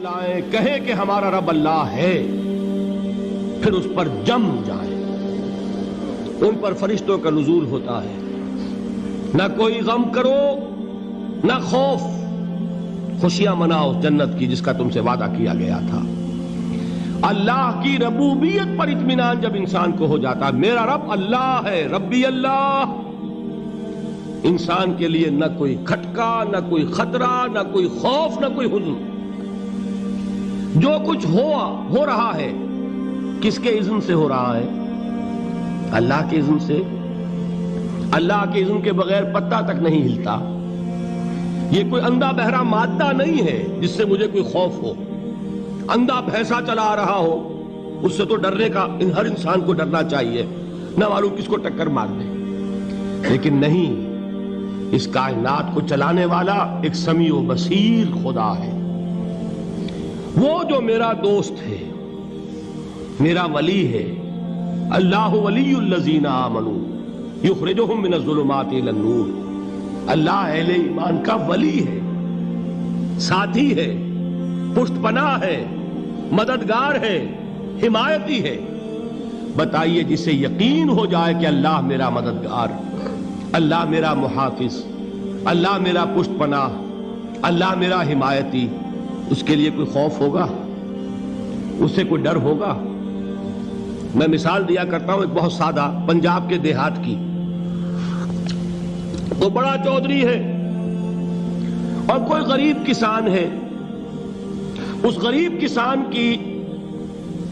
لائیں کہیں کہ ہمارا رب اللہ ہے، پھر اس پر جم جائیں۔ ان پر فرشتوں کا نزول ہوتا ہے، نہ کوئی غم کرو نہ خوف، خوشیاں مناؤ جنت کی جس کا تم سے وعدہ کیا گیا تھا۔ اللہ کی ربوبیت پر اطمینان جب انسان کو ہو جاتا ہے، میرا رب اللہ ہے، ربی اللہ، انسان کے لیے نہ کوئی کھٹکا، نہ کوئی خطرہ، نہ کوئی خوف، نہ کوئی حزن۔ جو کچھ ہو رہا ہے کس کے اذن سے ہو رہا ہے؟ اللہ کے اذن سے۔ اللہ کے اذن کے بغیر پتا تک نہیں ہلتا۔ یہ کوئی اندھا بہرا مادہ نہیں ہے جس سے مجھے کوئی خوف ہو۔ اندھا بھینسا چلا آ رہا ہو اس سے تو ڈرنے کا ہر انسان کو ڈرنا چاہیے، نہ معلوم کس کو ٹکر مار دے۔ لیکن نہیں، اس کائنات کو چلانے والا ایک سمیع و بصیر خدا ہے، وہ جو میرا دوست ہے، میرا ولی ہے۔ اللہ ولی الذین آمنوا یخرجہم من الظلمات الی النور۔ اللہ اہل ایمان کا ولی ہے، ساتھی ہے، پشت پناہ ہے، مددگار ہے، حمایتی ہے۔ بتائیے جسے یقین ہو جائے کہ اللہ میرا مددگار، اللہ میرا محافظ، اللہ میرا پشت پناہ، اللہ میرا حمایتی، اس کے لیے کوئی خوف ہوگا؟ اس سے کوئی ڈر ہوگا؟ میں مثال دیا کرتا ہوں ایک بہت سادہ پنجاب کے دیہات کی۔ وہ بڑا چودھری ہے اور کوئی غریب کسان ہے۔ اس غریب کسان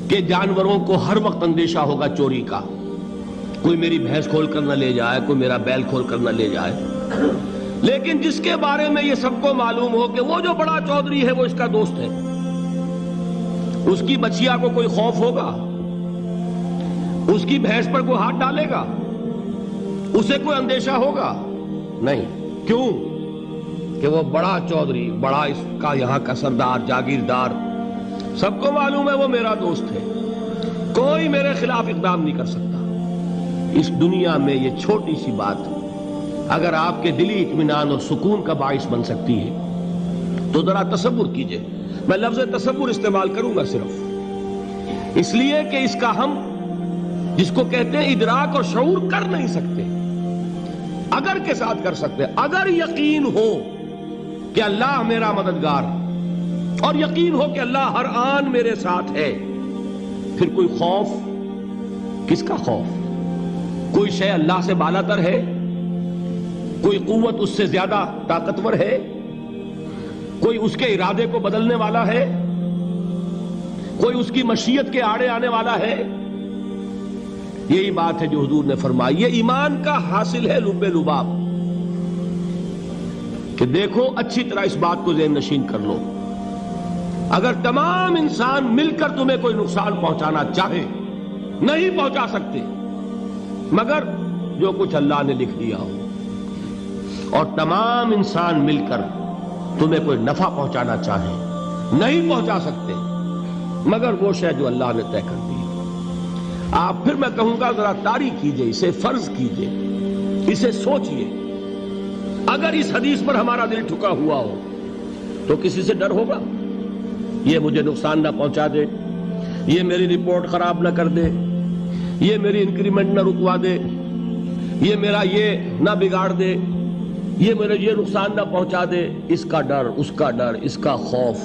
کے جانوروں کو ہر وقت اندیشہ ہوگا چوری کا، کوئی میری بھینس کھول کر نہ لے جائے، کوئی میرا بیل کھول کر نہ لے جائے۔ لیکن جس کے بارے میں یہ سب کو معلوم ہو کہ وہ جو بڑا چودھری ہے وہ اس کا دوست ہے، اس کی بچیا کو کوئی خوف ہوگا؟ اس کی بھینس پر کوئی ہاتھ ڈالے گا؟ اسے کوئی اندیشہ ہوگا؟ نہیں۔ کیوں؟ کہ وہ بڑا چودھری، بڑا اس کا یہاں کا سردار، جاگیردار، سب کو معلوم ہے وہ میرا دوست ہے، کوئی میرے خلاف اقدام نہیں کر سکتا۔ اس دنیا میں یہ چھوٹی سی بات اگر آپ کے دلی اطمینان اور سکون کا باعث بن سکتی ہے تو ذرا تصور کیجئے۔ میں لفظ تصور استعمال کروں گا صرف اس لیے کہ اس کا ہم جس کو کہتے ہیں ادراک اور شعور کر نہیں سکتے، اگر کے ساتھ کر سکتے۔ اگر یقین ہو کہ اللہ میرا مددگار اور یقین ہو کہ اللہ ہر آن میرے ساتھ ہے، پھر کوئی خوف؟ کس کا خوف؟ کوئی شے اللہ سے بالا تر ہے؟ کوئی قوت اس سے زیادہ طاقتور ہے؟ کوئی اس کے ارادے کو بدلنے والا ہے؟ کوئی اس کی مشیت کے آڑے آنے والا ہے؟ یہی بات ہے جو حضور نے فرمائی۔ یہ ایمان کا حاصل ہے لب لباب، کہ دیکھو اچھی طرح اس بات کو ذہن نشین کر لو، اگر تمام انسان مل کر تمہیں کوئی نقصان پہنچانا چاہے نہیں پہنچا سکتے، مگر جو کچھ اللہ نے لکھ دیا ہو، اور تمام انسان مل کر تمہیں کوئی نفع پہنچانا چاہے نہیں پہنچا سکتے، مگر وہ شے جو اللہ نے طے کر دی۔ آپ پھر میں کہوں گا ذرا طاری کیجئے، اسے فرض کیجئے، اسے سوچئے۔ اگر اس حدیث پر ہمارا دل ٹھکا ہوا ہو تو کسی سے ڈر ہوگا؟ یہ مجھے نقصان نہ پہنچا دے، یہ میری رپورٹ خراب نہ کر دے، یہ میری انکریمنٹ نہ رکوا دے، یہ میرا یہ نہ بگاڑ دے، یہ میرے یہ نقصان نہ پہنچا دے۔ اس کا ڈر، اس کا ڈر، اس کا خوف،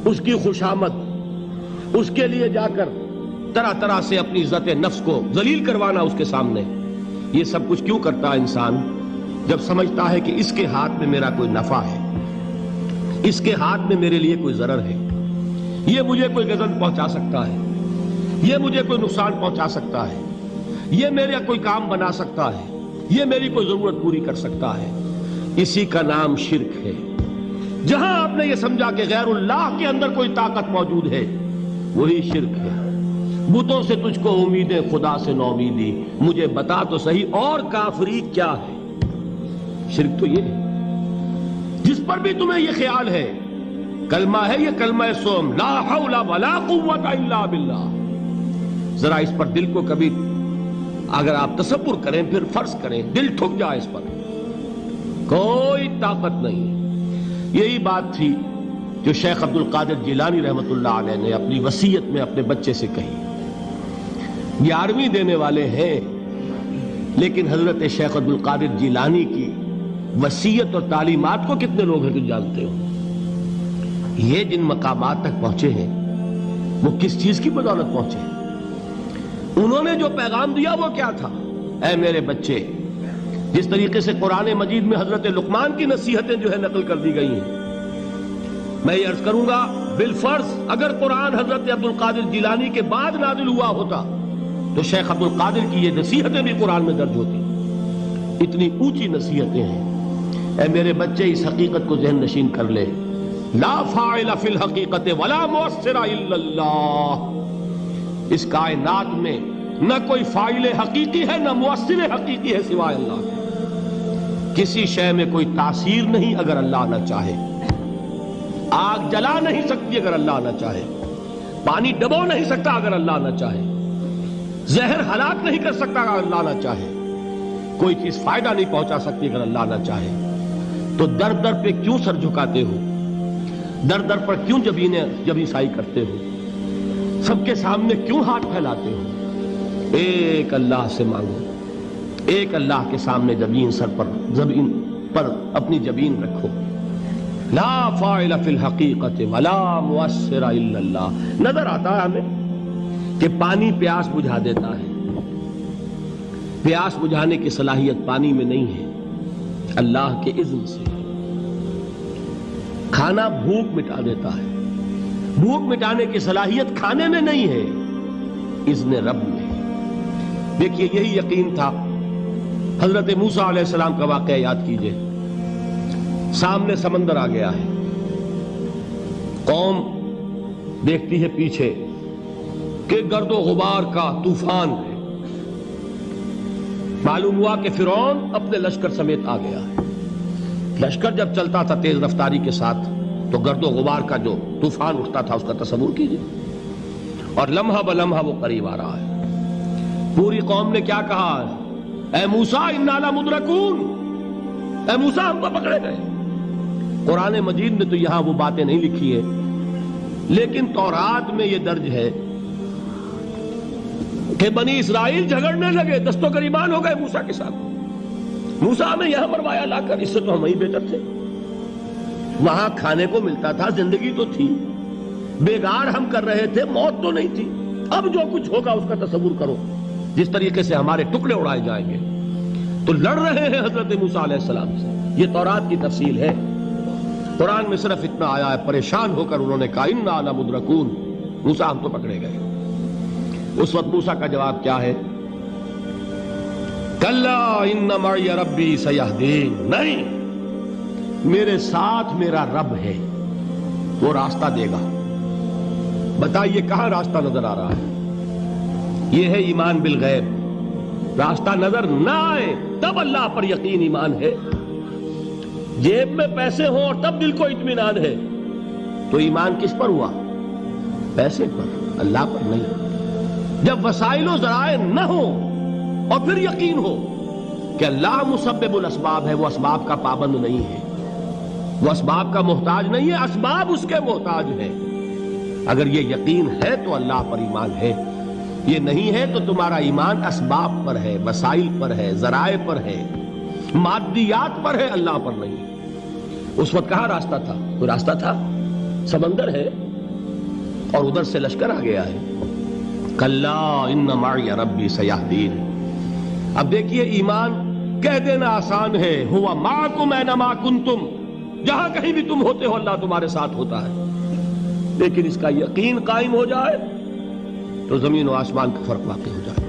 اس کی خوشامد، اس کے لیے جا کر طرح طرح سے اپنی عزت نفس کو ذلیل کروانا اس کے سامنے، یہ سب کچھ کیوں کرتا ہے انسان؟ جب سمجھتا ہے کہ اس کے ہاتھ میں میرا کوئی نفع ہے، اس کے ہاتھ میں میرے لیے کوئی ضرر ہے، یہ مجھے کوئی غضب پہنچا سکتا ہے، یہ مجھے کوئی نقصان پہنچا سکتا ہے، یہ میرا کوئی کام بنا سکتا ہے، یہ میری کوئی ضرورت پوری کر سکتا ہے، اسی کا نام شرک ہے۔ جہاں آپ نے یہ سمجھا کہ غیر اللہ کے اندر کوئی طاقت موجود ہے، وہی شرک ہے۔ بتوں سے تجھ کو امیدیں، خدا سے نومیدی، مجھے بتا تو صحیح اور کافری کیا ہے؟ شرک تو یہ ہے۔ جس پر بھی تمہیں یہ خیال ہے، کلمہ ہے یہ کلمہ سوم، لا حول ولا قوت الا باللہ، ذرا اس پر دل کو کبھی اگر آپ تصور کریں، پھر فرض کریں، دل ٹھک جائے اس پر، کوئی طاقت نہیں۔ یہی بات تھی جو شیخ عبد القادر جیلانی رحمۃ اللہ علیہ نے اپنی وصیت میں اپنے بچے سے کہی. 11ویں دینے والے ہیں، لیکن حضرت شیخ عبد القادر جیلانی کی وصیت اور تعلیمات کو کتنے لوگ ہیں کہ جانتے ہو؟ یہ جن مقامات تک پہنچے ہیں وہ کس چیز کی بدولت پہنچے ہیں؟ انہوں نے جو پیغام دیا وہ کیا تھا؟ اے میرے بچے، جس طریقے سے قرآن مجید میں حضرت لقمان کی نصیحتیں جو ہے نقل کر دی گئی ہیں، میں یہ عرض کروں گا بالفرض اگر قرآن حضرت عبد القادر جیلانی کے بعد نازل ہوا ہوتا تو شیخ عبد القادر کی یہ نصیحتیں بھی قرآن میں درج ہوتی. اتنی اونچی نصیحتیں ہیں. اے میرے بچے، اس حقیقت کو ذہن نشین کر لے، لا فاعل فی الحقیقت ولا مؤثر الا اللہ. اس کائنات میں نہ کوئی فاعل حقیقی ہے نہ مؤثر حقیقی ہے سوائے اللہ کے. کسی شے میں کوئی تاثیر نہیں اگر اللہ نہ چاہے. آگ جلا نہیں سکتی اگر اللہ نہ چاہے. پانی ڈبو نہیں سکتا اگر اللہ نہ چاہے. زہر ہلاک نہیں کر سکتا اگر اللہ نہ چاہے. کوئی چیز فائدہ نہیں پہنچا سکتی اگر اللہ نہ چاہے. تو در در پہ کیوں سر جھکاتے ہو؟ در در پر کیوں جبیں سائی کرتے ہو؟ سب کے سامنے کیوں ہاتھ پھیلاتے ہو؟ ایک اللہ سے مانگو. ایک اللہ کے سامنے زمین پر اپنی جبین رکھو. لا فاعل فی الحقیقت ولا مؤثر الا اللہ. نظر آتا ہے ہمیں کہ پانی پیاس بجھا دیتا ہے. پیاس بجھانے کی صلاحیت پانی میں نہیں ہے، اللہ کے اذن سے. کھانا بھوک مٹا دیتا ہے، بھوک مٹانے کی صلاحیت کھانے میں نہیں ہے، اذن رب میں. دیکھیے یہی یقین تھا. حضرت موسیٰ علیہ السلام کا واقعہ یاد کیجئے. سامنے سمندر آ گیا ہے، قوم دیکھتی ہے پیچھے کہ گرد و غبار کا طوفان ہے. معلوم ہوا کہ فرعون اپنے لشکر سمیت آ گیا ہے. لشکر جب چلتا تھا تیز رفتاری کے ساتھ تو گرد و غبار کا جو طوفان اٹھتا تھا اس کا تصور کیجئے. اور لمحہ بلمحہ وہ قریب آ رہا ہے. پوری قوم نے کیا کہا؟ اے موسیٰ انا لمدرکون، اے موسیٰ ہم کو پکڑے گئے. قرآن مجید نے تو یہاں وہ باتیں نہیں لکھی ہیں، لیکن تورات میں یہ درج ہے کہ بنی اسرائیل جھگڑنے لگے، دست و گریبان ہو گئے موسیٰ کے ساتھ. موسیٰ ہمیں یہاں مروایا لا کر، اس سے تو ہم ہی بہتر تھے. وہاں کھانے کو ملتا تھا، زندگی تو تھی، بیگار ہم کر رہے تھے، موت تو نہیں تھی. اب جو کچھ ہوگا اس کا تصور کرو، جس طریقے سے ہمارے ٹکڑے اڑائے جائیں گے. تو لڑ رہے ہیں حضرت موسیٰ علیہ السلام سے. یہ تورات کی تفصیل ہے. قرآن میں صرف اتنا آیا ہے، پریشان ہو کر انہوں نے کہا انا لمدرکون، موسیٰ ہم تو پکڑے گئے. اس وقت موسیٰ کا جواب کیا ہے؟ کلا ان معی ربی سیہدین. نہیں، میرے ساتھ میرا رب ہے، وہ راستہ دے گا. بتائیے کہاں راستہ نظر آ رہا ہے؟ یہ ہے ایمان بالغیب. راستہ نظر نہ آئے تب اللہ پر یقین ایمان ہے. جیب میں پیسے ہوں اور تب دل کو اطمینان ہے تو ایمان کس پر ہوا؟ پیسے پر، اللہ پر نہیں. جب وسائل و ذرائع نہ ہوں اور پھر یقین ہو کہ اللہ مسبب الاسباب ہے، وہ اسباب کا پابند نہیں ہے، وہ اسباب کا محتاج نہیں ہے، اسباب اس کے محتاج ہیں. اگر یہ یقین ہے تو اللہ پر ایمان ہے. یہ نہیں ہے تو تمہارا ایمان اسباب پر ہے، وسائل پر ہے، ذرائع پر ہے، مادیات پر ہے، اللہ پر نہیں. اس وقت کہاں راستہ تھا؟ کوئی راستہ تھا؟ سمندر ہے اور ادھر سے لشکر آ گیا ہے. کلا ان معی ربی سیہدین. اب دیکھیے ایمان کہہ دینا آسان ہے، ہوا معکم اینما کنتم، جہاں کہیں بھی تم ہوتے ہو اللہ تمہارے ساتھ ہوتا ہے. لیکن اس کا یقین قائم ہو جائے تو زمین و آسمان کا فرق واقع ہو جائے.